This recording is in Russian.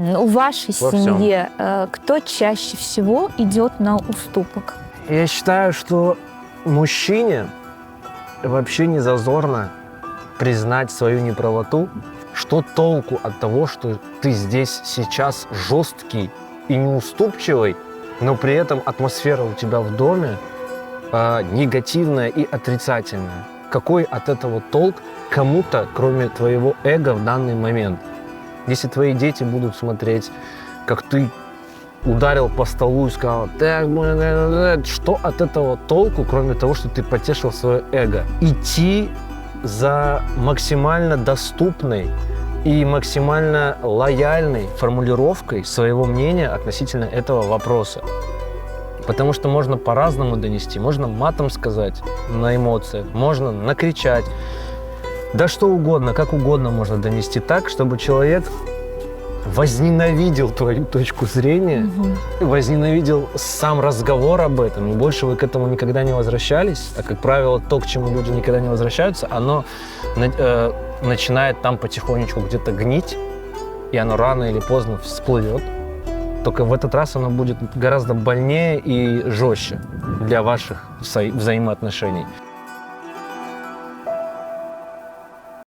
У вашей Во всем. семье кто чаще всего идет на уступок? Я считаю, что мужчине вообще не зазорно признать свою неправоту. Что толку от того, что ты здесь сейчас жесткий и неуступчивый, но при этом атмосфера у тебя в доме негативная и отрицательная? Какой от этого толк кому-то, кроме твоего эго в данный момент? Если твои дети будут смотреть, как ты ударил по столу и сказал: так, что от этого толку, кроме того, что ты потешил свое эго? Идти за максимально доступной и максимально лояльной формулировкой своего мнения относительно этого вопроса. Потому что можно по-разному донести. Можно матом сказать на эмоциях, можно накричать. Да что угодно, как угодно можно донести так, чтобы человек возненавидел твою точку зрения, возненавидел сам разговор об этом, и больше вы к этому никогда не возвращались. А, как правило, то, к чему люди никогда не возвращаются, оно начинает там потихонечку где-то гнить, и оно рано или поздно всплывет. Только в этот раз оно будет гораздо больнее и жестче для ваших взаимоотношений.